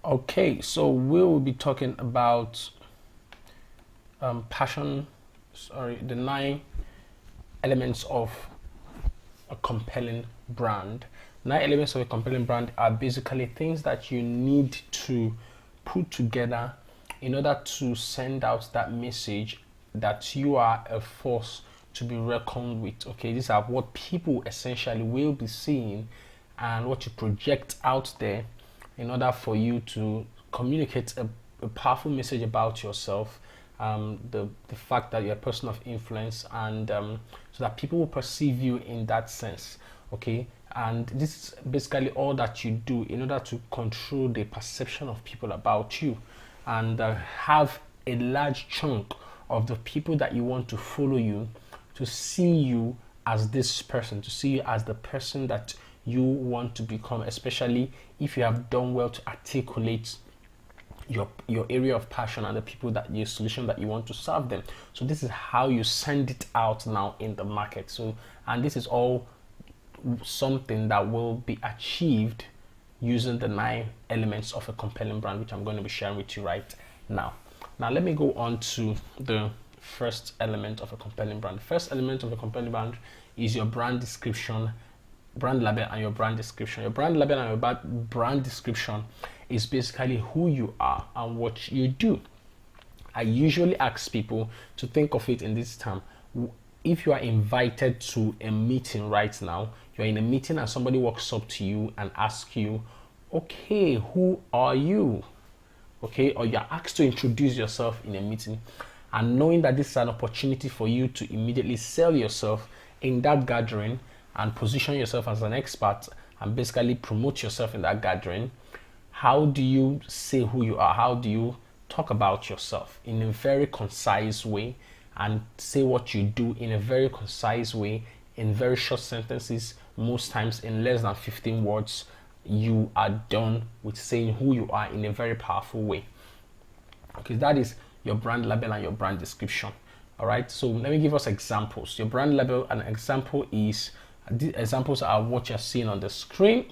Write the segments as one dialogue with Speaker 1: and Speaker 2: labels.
Speaker 1: Okay, so we will be talking about the 9 elements of a compelling brand. 9 elements of a compelling brand are basically things that you need to put together in order to send out that message that you are a force to be reckoned with. Okay, these are what people essentially will be seeing and what you project out there in order for you to communicate a powerful message about yourself, the fact that you're a person of influence, and so that people will perceive you in that sense. Okay, and this is basically all that you do in order to control the perception of people about you, and have a large chunk of the people that you want to follow you to see you as this person, to see you as the person that you want to become, especially if you have done well to articulate your area of passion and the people that your solution that you want to serve them. So this is how you send it out now in the market. So, and this is all something that will be achieved using the 9 elements of a compelling brand, which I'm going to be sharing with you right now. Now let me go on to the first element of a compelling brand. The first element of a compelling brand is your brand description, brand label, and your brand description. Your brand label and your brand description is basically who you are and what you do. I usually ask people to think of it in this term. If you are invited to a meeting right now, you're in a meeting and somebody walks up to you and asks you, okay, who are you? Okay, or you're asked to introduce yourself in a meeting, and knowing that this is an opportunity for you to immediately sell yourself in that gathering and position yourself as an expert and basically promote yourself in that gathering, how do you say who you are? How do you talk about yourself in a very concise way and say what you do in a very concise way, in very short sentences, most times in less than 15 words? You are done with saying who you are in a very powerful way. Okay, that is your brand label and your brand description. All right, so let me give us examples. Your brand label, an example is, these examples are what you're seeing on the screen.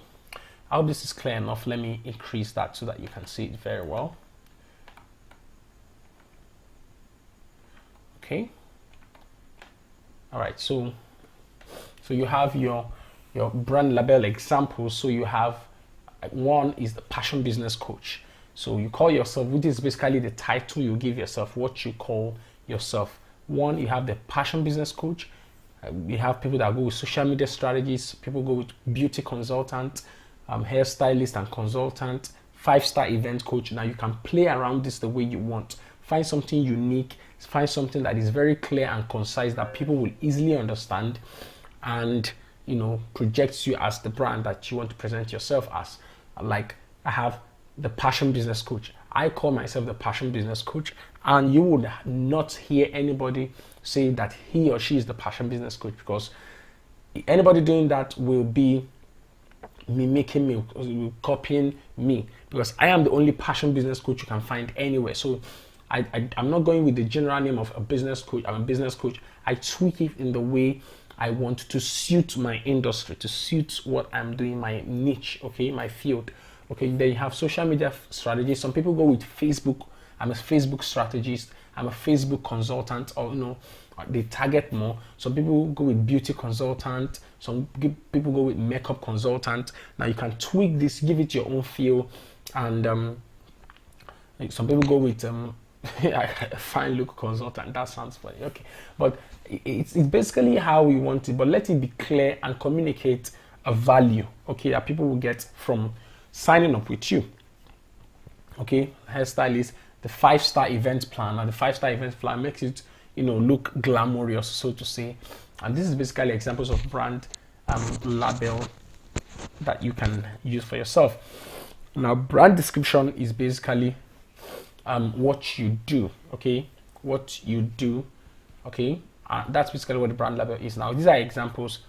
Speaker 1: I hope this is clear enough. Let me increase that so that you can see it very well. Okay. All right, so you have your brand label examples. So you have, one is the passion business coach. So you call yourself, which is basically the title you give yourself, what you call yourself. One, you have the passion business coach. You have people that go with social media strategies, people go with beauty consultant, hairstylist and consultant, 5-star event coach. Now you can play around this the way you want. Find something unique, find something that is very clear and concise that people will easily understand, and projects you as the brand that you want to present yourself as. Like, I have the passion business coach. I call myself the passion business coach, and you would not hear anybody say that he or she is the passion business coach, because anybody doing that will be mimicking me, copying me, because I am the only passion business coach you can find anywhere. So I'm not going with the general name of a business coach. I'm a business coach. I tweak it in the way I want to suit my industry, to suit what I'm doing, my niche, okay, my field. Okay, then you have social media strategies. Some people go with Facebook. I'm a Facebook strategist. I'm a Facebook consultant, or they target more. Some people go with beauty consultant. Some people go with makeup consultant. Now you can tweak this, give it your own feel, and some people go with fine look consultant. That sounds funny. Okay, but it's basically how we want it. But let it be clear and communicate a value. Okay, that people will get from signing up with you. Okay, hairstylist, the 5-star event plan. And the 5-star event plan makes it look glamorous, so to say. And this is basically examples of brand label that you can use for yourself. Now, brand description is basically what you do. Okay, what you do. Okay, that's basically what the brand label is. Now, these are examples.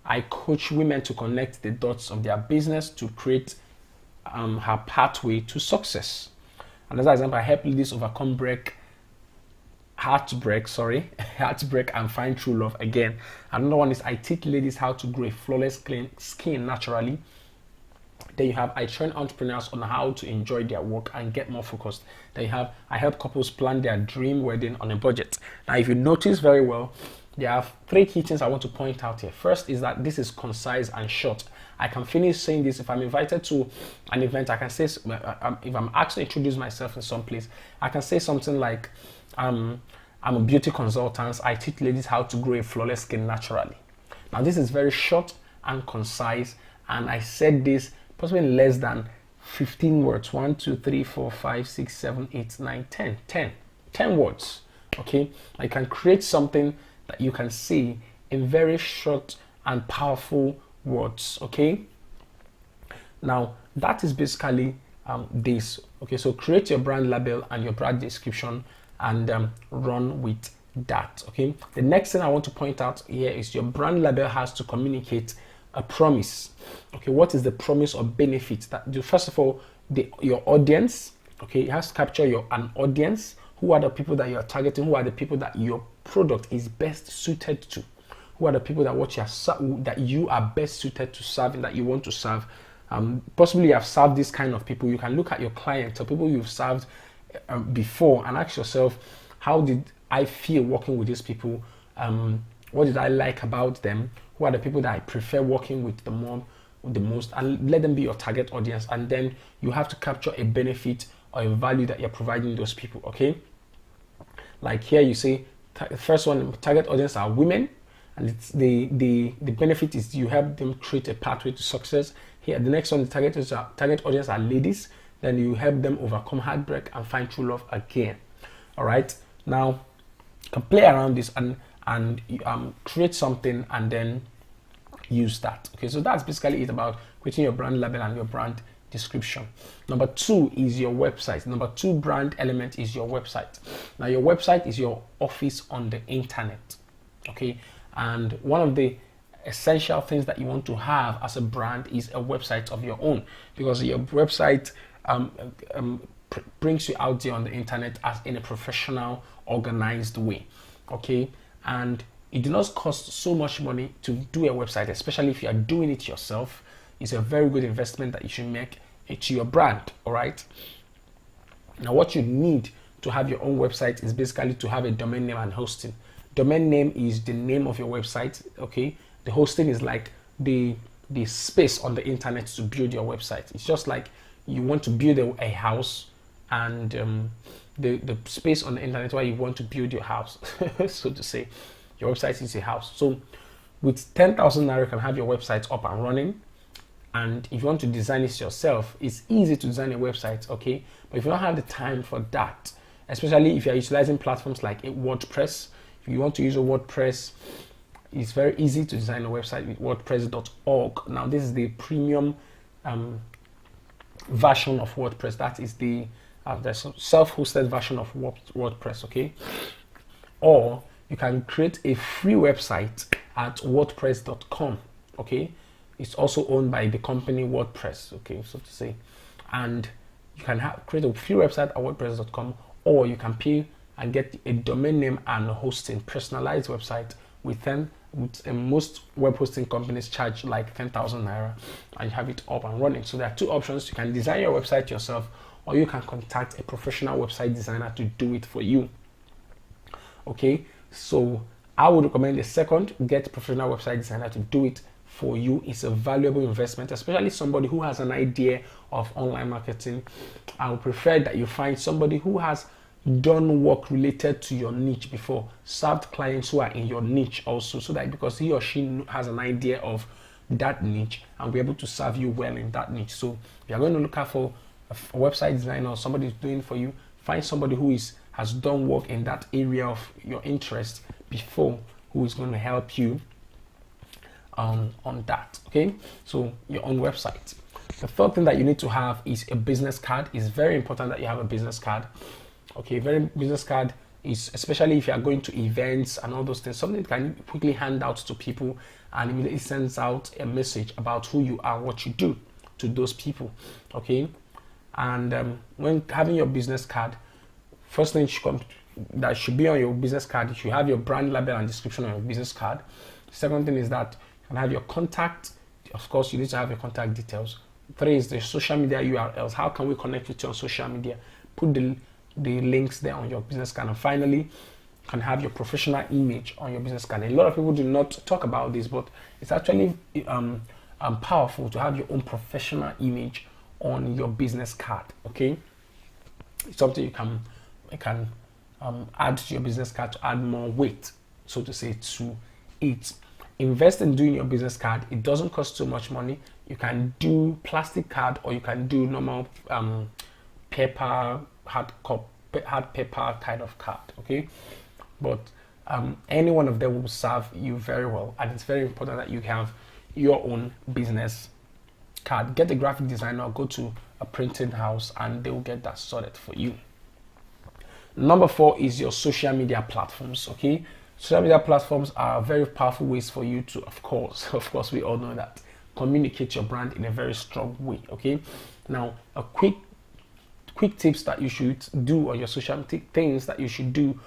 Speaker 1: I coach women to connect the dots of their business to create her pathway to success. Another example, I help ladies overcome heartbreak and find true love again. Another one is, I teach ladies how to grow a flawless clean skin naturally. Then you have I train entrepreneurs on how to enjoy their work and get more focused. Then you have I help couples plan their dream wedding on a budget. Now, if you notice very well, there are three key things I want to point out here. First is that this is concise and short. I can finish saying this if I'm invited to an event. I can say, if I'm asked to introduce myself in some place, I can say something like, I'm a beauty consultant. I teach ladies how to grow a flawless skin naturally. Now, this is very short and concise, and I said this possibly in less than 15 words. 1, 2, 3, 4, 5, 6, 7, 8, 9, 10. 10 words. Okay, I can create something that you can see in very short and powerful words. Okay, now that is basically this. Okay, so create your brand label and your brand description and run with that. Okay, the next thing I want to point out here is your brand label has to communicate a promise. Okay, what is the promise or benefit that first of all your audience? Okay, it has to capture an audience. Who are the people that you're targeting? Who are the people that your product is best suited to? Who are the people that you are best suited to serve and that you want to serve? Possibly you have served this kind of people. You can look at your clients or people you've served before and ask yourself, how did I feel working with these people? What did I like about them? Who are the people that I prefer working with the most? And let them be your target audience. And then you have to capture a benefit or a value that you're providing those people. Okay, like here you say the first one, target audience are women, and it's the benefit is you help them create a pathway to success. Here the next one, the target audience are ladies, then you help them overcome heartbreak and find true love again. All right, now you can play around this and create something and then use that. Okay, so that's basically it about creating your brand label and your brand description. Number 2 is your website. Number 2 brand element is your website. Now your website is your office on the internet. Okay, and one of the essential things that you want to have as a brand is a website of your own, because your website brings you out there on the internet as in a professional, organized way. Okay, and it does not cost so much money to do a website, especially if you are doing it yourself. It's a very good investment that you should make to your brand. All right, now what you need to have your own website is basically to have a domain name and hosting. Domain name is the name of your website. Okay, the hosting is like the space on the internet to build your website. It's just like you want to build a house, and the space on the internet where you want to build your house, so to say. Your website is a house. So with 10,000 naira, you can have your website up and running. And if you want to design it yourself, it's easy to design a website, okay? But if you don't have the time for that, especially if you're utilizing platforms like WordPress, if you want to use a WordPress, it's very easy to design a website with WordPress.org. Now, this is the premium version of WordPress. That is the self-hosted version of WordPress, okay? Or you can create a free website at WordPress.com, okay? It's also owned by the company WordPress, okay, so to say. And you can create a free website at WordPress.com, or you can pay and get a domain name and hosting, personalized website with most web hosting companies charge like 10,000 naira, and you have it up and running. So there are two options. You can design your website yourself, or you can contact a professional website designer to do it for you. Okay, so I would recommend the second, get a professional website designer to do it for you. It's a valuable investment, especially somebody who has an idea of online marketing. I would prefer that you find somebody who has done work related to your niche before, served clients who are in your niche also, so that because he or she has an idea of that niche and be able to serve you well in that niche. So if you're going to look out for a website designer or somebody who's doing it for you, find somebody who has done work in that area of your interest before, who is going to help you on that. Okay, so your own website. The third thing that you need to have is a business card. It's very important that you have a business card. Okay, business card is, especially if you are going to events and all those things, something you can quickly hand out to people and immediately sends out a message about who you are, what you do to those people. Okay, and when having your business card, first thing that should be on your business card, you should have your brand label and description on your business card. The second thing is that you can have your contact. Of course, you need to have your contact details. Three is the social media URLs. How can we connect with you on social media? Put the links there on your business card. And finally, you can have your professional image on your business card. A lot of people do not talk about this, but it's actually powerful to have your own professional image on your business card. Okay, it's something you can add to your business card to add more weight, so to say, to it. Invest in doing your business card. It doesn't cost too much money. You can do plastic card, or you can do normal paper, hard paper kind of card. Okay, but any one of them will serve you very well, and it's very important that you have your own business card. Get a graphic designer, go to a printing house, and they will get that sorted for you. Number 4 is your social media platforms. Okay, social media platforms are very powerful ways for you to, of course, we all know that, communicate your brand in a very strong way. Okay, now a quick tips that you should do on your things that you should do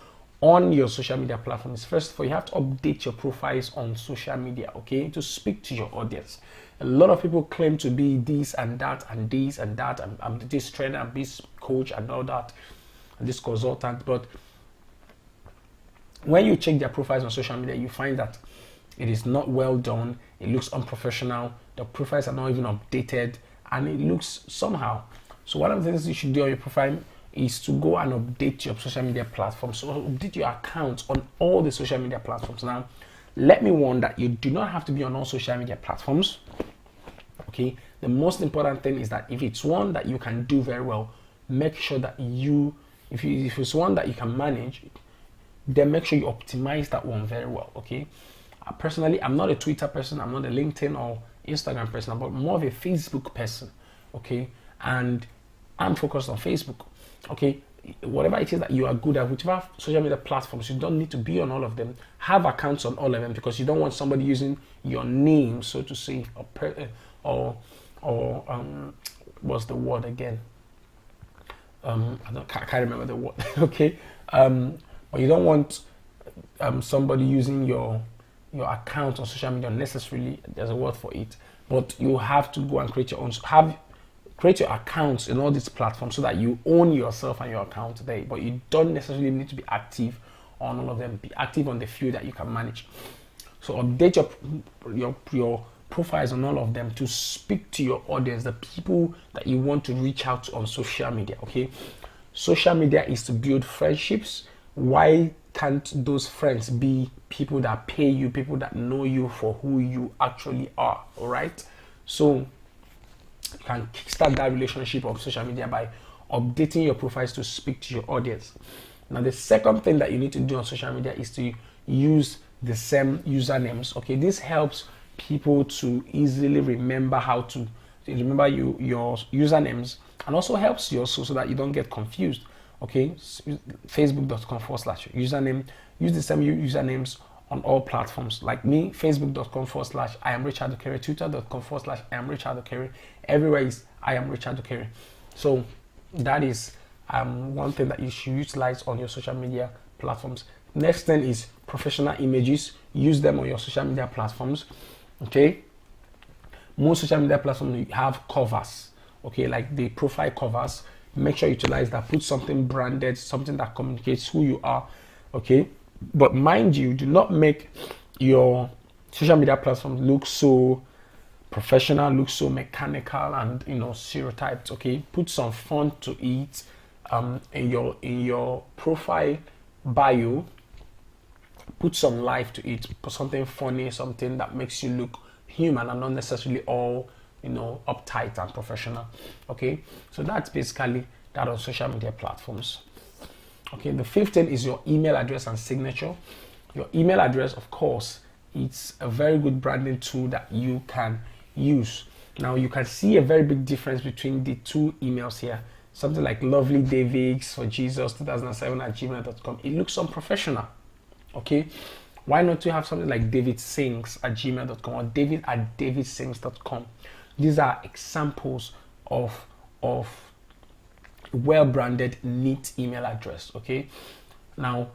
Speaker 1: on your social media platforms. First of all, you have to update your profiles on social media, okay, to speak to your audience. A lot of people claim to be this and that and this and that, and I'm this trainer, I'm this coach and all that, and this consultant. But when you check their profiles on social media, you find that it is not well done. It looks unprofessional. The profiles are not even updated, and it looks somehow. So one of the things you should do on your profile is to go and update your social media platforms. So update your accounts on all the social media platforms. Now, let me warn that you do not have to be on all social media platforms. Okay, the most important thing is that if it's one that you can do very well, make sure that if it's one that you can manage, then make sure you optimize that one very well. Okay, personally, I'm not a Twitter person, I'm not a LinkedIn or Instagram person, but more of a Facebook person. Okay, and I'm focused on Facebook. Okay, whatever it is that you are good at, whichever social media platforms, you don't need to be on all of them. Have accounts on all of them, because you don't want somebody using your name, so to say, or what's the word again? I can't remember the word. Okay, but you don't want somebody using your account on social media unnecessarily. There's a word for it, but you have to go and create your own. Create your accounts in all these platforms so that you own yourself and your account there, but you don't necessarily need to be active on all of them. Be active on the few that you can manage. So update your profiles on all of them to speak to your audience, the people that you want to reach out to on social media. Okay, social media is to build friendships. Why can't those friends be people that pay you, people that know you for who you actually are? All right, so you can kickstart that relationship of social media by updating your profiles to speak to your audience. Now, the second thing that you need to do on social media is to use the same usernames. Okay, this helps people to easily remember how to remember your usernames, and also helps you also so that you don't get confused. Okay, facebook.com/username. Use the same usernames on all platforms. Like me, facebook.com/I am Richard Okere, twitter.com/I am Richard Okere. Everywhere is I am Richard Okere. So that is one thing that you should utilize on your social media platforms. Next thing is professional images. Use them on your social media platforms. Okay, most social media platforms have covers. Okay, like the profile covers. Make sure you utilize that. Put something branded, something that communicates who you are. Okay, but mind you, do not make your social media platform look so professional, look so mechanical and stereotyped. Okay, put some fun to it. In your profile bio, put some life to it. Put something funny, something that makes you look human and not necessarily all uptight and professional. Okay, so that's basically that on social media platforms. Okay, the fifth thing is your email address and signature. Your email address, of course, it's a very good branding tool that you can use. Now you can see a very big difference between the two emails here. Something like Lovely Davids for Jesus 2007@gmail.com. It looks unprofessional. Okay, why not you have something like davidsings@gmail.com or david@davidsings.com? These are examples of well-branded, neat email address. Okay, now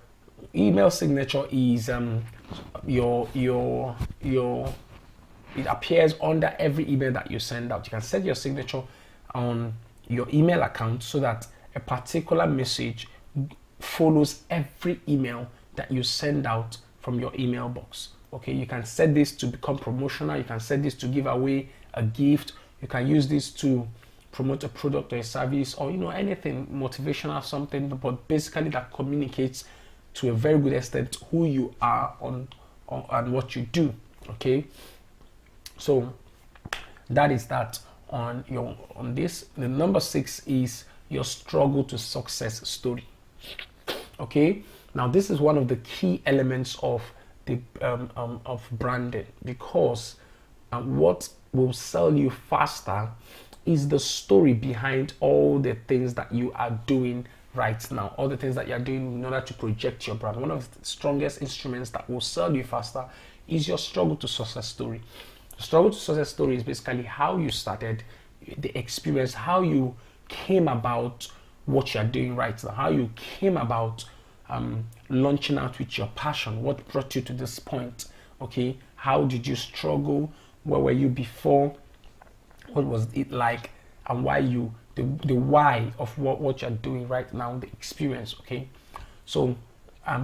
Speaker 1: email signature is your it appears under every email that you send out. You can set your signature on your email account so that a particular message follows every email that you send out from your email box. Okay, you can set this to become promotional. You can set this to give away a gift. You can use this to promote a product or a service, or anything motivational, something, but basically that communicates to a very good extent who you are on and what you do. Okay, so that is that on this. The number 6 is your struggle to success story. Okay, now this is one of the key elements of the of branding, because what will sell you faster is the story behind all the things that you are doing right now, all the things that you're doing in order to project your brand. One of the strongest instruments that will sell you faster is your struggle to success story. The struggle to success story is basically how you started, the experience, how you came about what you're doing right now, how you came about launching out with your passion, what brought you to this point. Okay, how did you struggle, where were you before, what was it like, and why you, the why of what you're doing right now, the experience. Okay, so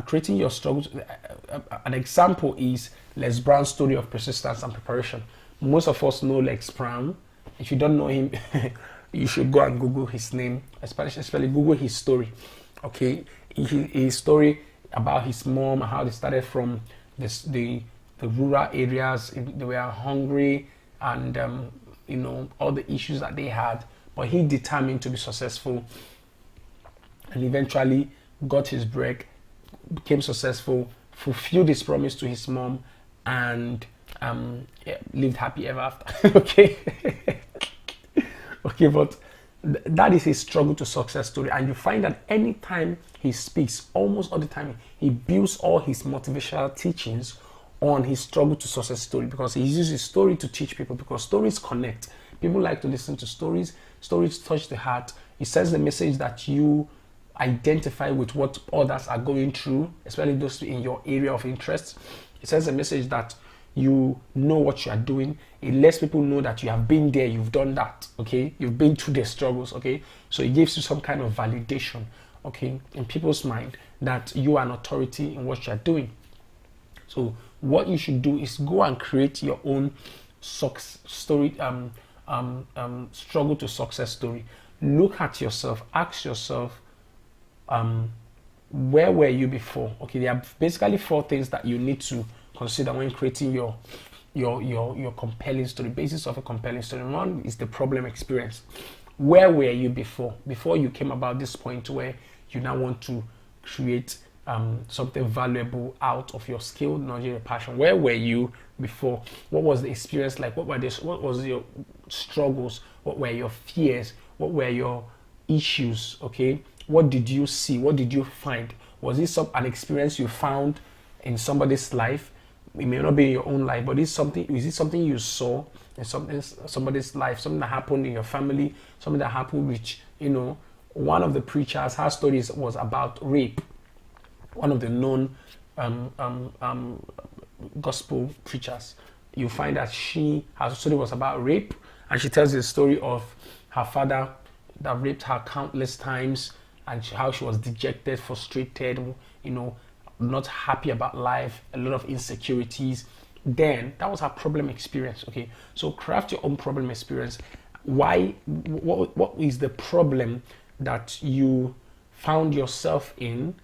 Speaker 1: creating your struggles. An example is Les Brown's story of persistence and preparation. Most of us know Les Brown. If you don't know him, you should go and Google his name, especially Google his story. Okay, his story about his mom, how they started from the rural areas. They were hungry, and all the issues that they had, but he determined to be successful, and eventually got his break, became successful, fulfilled his promise to his mom, and lived happy ever after. Okay. Okay, but that is his struggle to success story. And you find that anytime he speaks, almost all the time, he builds all his motivational teachings on his struggle to success story, because he uses his story to teach people, because stories connect. People like to listen to stories. Stories touch the heart. It sends the message that you identify with what others are going through, especially those in your area of interest. It sends a message that you know what you are doing. It lets people know that you have been there, you've done that. Okay, you've been through their struggles. Okay, so it gives you some kind of validation, okay, in people's mind, that you are an authority in what you are doing. So what you should do is go and create your own story, struggle to success story. Look at yourself, ask yourself, where were you before? Okay, there are basically 4 things that you need to consider when creating your compelling story. Basis of a compelling story. One is the problem experience. Where were you before you came about this point where you now want to create something valuable out of your skill, not your passion? Where were you before? What was the experience like? What was your struggles? What were your fears? What were your issues? Okay, what did you see? What did you find? Was this an experience you found in somebody's life? It may not be in your own life, but is it something you saw in somebody's life, something that happened in your family, something that happened which, one of the preachers, her stories was about rape. One of the known gospel preachers, you find that her story was about rape, and she tells the story of her father that raped her countless times, and how she was dejected, frustrated, not happy about life, a lot of insecurities. Then that was her problem experience. Okay, so craft your own problem experience. What is the problem that you found yourself in,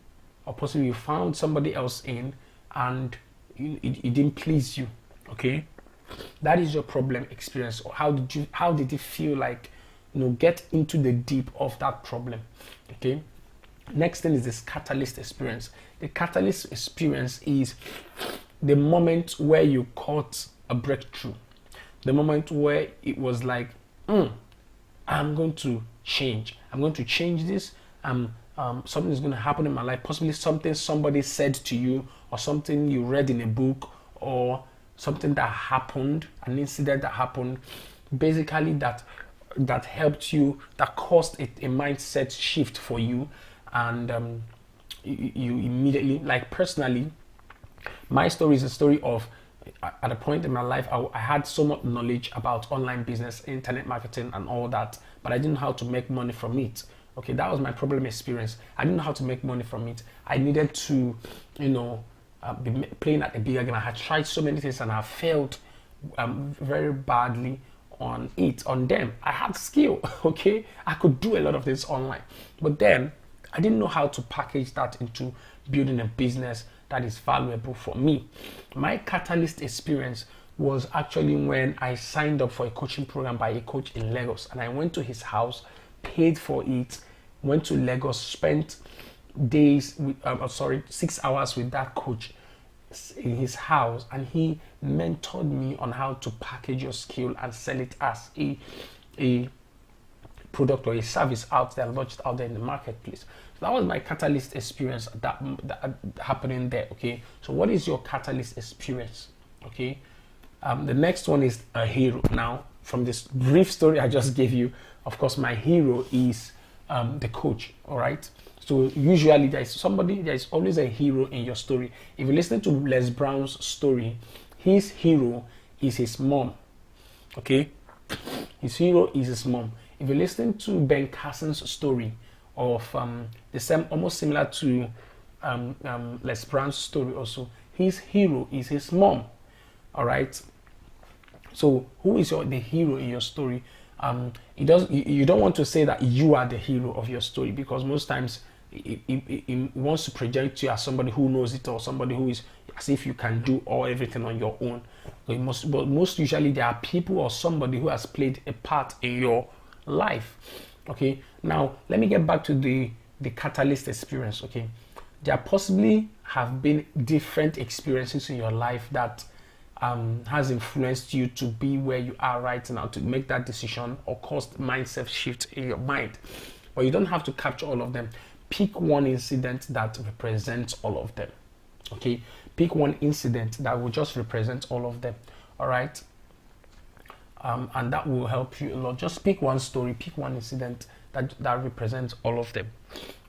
Speaker 1: or possibly you found somebody else in, and it didn't please you? Okay, that is your problem experience. Or how did it feel like? Get into the deep of that problem. Okay, next thing is this catalyst experience. The catalyst experience is the moment where you caught a breakthrough, the moment where it was like, I'm going to change. I'm going to change this. Something is going to happen in my life. Possibly something somebody said to you, or something you read in a book, or something that happened, an incident that happened, basically that helped you, that caused a mindset shift for you, and you immediately, like personally, my story is a story of at a point in my life, I had so much knowledge about online business, internet marketing, and all that, but I didn't know how to make money from it. Okay, that was my problem experience. I didn't know how to make money from it. I needed to, be playing at a bigger game. I had tried so many things and I failed very badly on them. I had skill, okay? I could do a lot of this online, but then I didn't know how to package that into building a business that is valuable for me. My catalyst experience was actually when I signed up for a coaching program by a coach in Lagos, and I went to his house, paid for it, went to Lagos, spent 6 hours with that coach in his house, and he mentored me on how to package your skill and sell it as a product or a service out there, not just out there in the marketplace. So that was my catalyst experience that happening there. Okay, so what is your catalyst experience? Okay, the next one is a hero. Now, from this brief story I just gave you, of course, my hero is the coach. All right. So usually there's always a hero in your story. If you listen to Les Brown's story, his hero is his mom. Okay, his hero is his mom. If you listen to Ben Carson's story of the same, almost similar to Les Brown's story also, his hero is his mom. All right. So who is the hero in your story? You don't want to say that you are the hero of your story, because most times it wants to project you as somebody who knows it, or somebody who is as if you can do everything on your own. But most usually there are people or somebody who has played a part in your life. Okay, now let me get back to the catalyst experience. Okay, there possibly have been different experiences in your life that has influenced you to be where you are right now, to make that decision or caused mindset shift in your mind. But you don't have to capture all of them. Pick one incident that represents all of them. Okay, pick one incident that will just represent all of them. All right, and that will help you a lot. Just pick one story, pick one incident that represents all of them.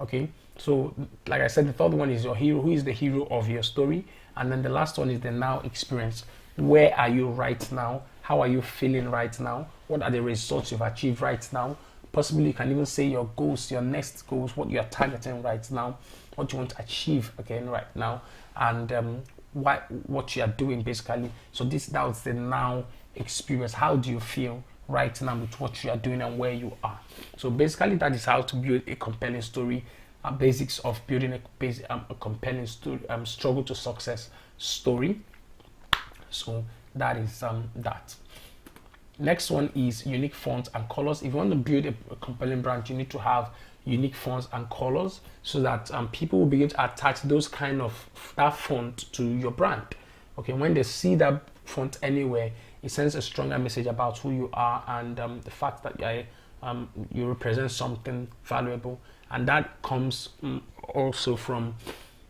Speaker 1: Okay, so like I said, the third one is your hero. Who is the hero of your story? And then the last one is the now experience. Where are you right now? How are you feeling right now? What are the results you've achieved right now? Possibly you can even say your goals, your next goals, what you're targeting right now, what you want to achieve again right now, and what you are doing basically. So that was the now experience. How do you feel right now with what you are doing and where you are? So basically that is how to build a compelling story. Basics of building a compelling story, struggle to success story. So that is that. Next one is unique fonts and colors. If you want to build a compelling brand, you need to have unique fonts and colors so that people will be able to attach that font to your brand. Okay, when they see that font anywhere, it sends a stronger message about who you are and the fact that you represent something valuable. And that comes also from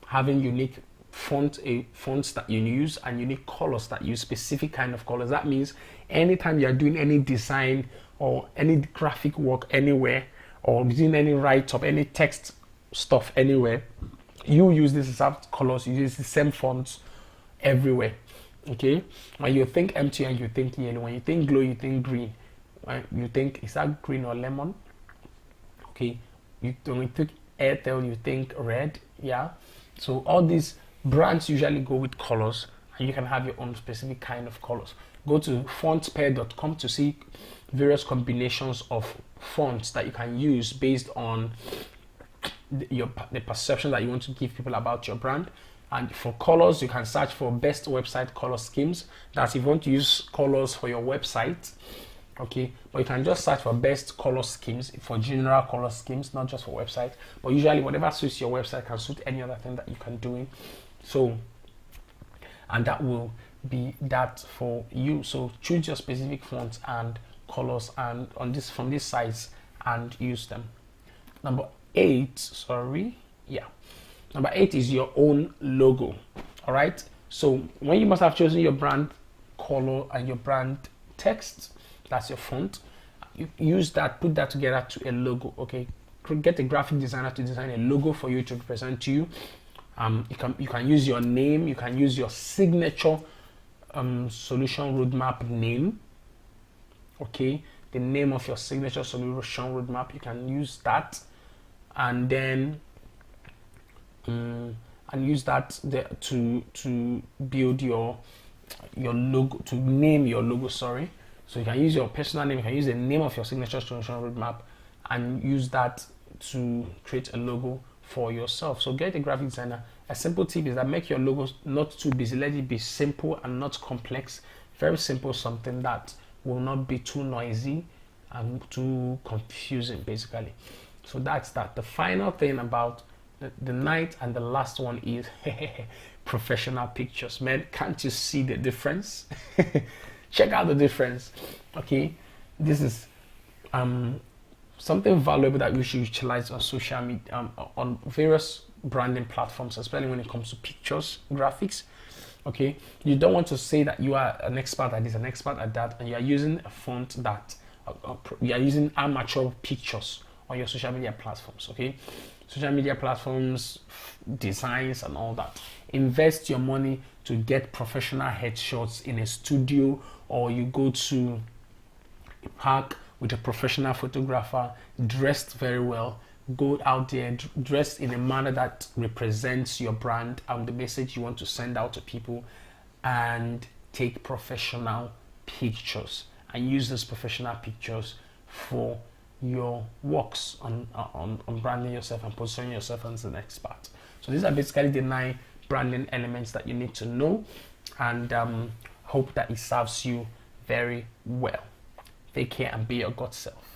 Speaker 1: having unique fonts that you use and unique colors that use specific kind of colors. That means anytime you're doing any design or any graphic work anywhere, or doing any write-up, any text stuff anywhere, you use these exact colors, you use the same fonts everywhere. Okay, when you think MTN, you think yellow. When you think Glow, you think green. You think, is that green or lemon? Okay, when you think Airtel, you think red. Yeah, so all these brands usually go with colors, and you can have your own specific kind of colors. Go to fontpair.com to see various combinations of fonts that you can use based on the perception that you want to give people about your brand. And for colors, you can search for best website color schemes. That's if you want to use colors for your website. Okay, but you can just search for best color schemes for general color schemes, not just for website. But usually whatever suits your website can suit any other thing that you can do. So, and that will be that for you. So choose your specific fonts and colors and from these sites and use them. Number 8 is your own logo. All right, so when you must have chosen your brand color and your brand text, that's your font, you use that, put that together to a logo. Okay, get a graphic designer to design a logo for you to represent you. You can use your name, you can use your signature solution roadmap name. Okay, the name of your signature solution roadmap, you can use that, and then and use that to build your logo, to name your logo. Sorry, so you can use your personal name, you can use the name of your signature solution roadmap, and use that to create a logo for yourself. So get a graphic designer. A simple tip is that make your logos not too busy. Let it be simple and not complex. Very simple, something that will not be too noisy and too confusing, basically. So that's that. The final thing about the night, and the last one is professional pictures. Man, can't you see the difference? Check out the difference. Okay, this is something valuable that we should utilize on social media, on various branding platforms, especially when it comes to pictures, graphics. Okay, you don't want to say that you are an expert at this, an expert at that, and you are using a font that you are using amateur pictures on your social media platforms. Okay, social media platforms, designs, and all that. Invest your money to get professional headshots in a studio, or you go to a park with a professional photographer, dressed very well. Go out there dressed in a manner that represents your brand and the message you want to send out to people, and take professional pictures and use those professional pictures for your works on branding yourself and positioning yourself as an expert. So these are basically the 9 branding elements that you need to know, and hope that it serves you very well. Take care and be your God self.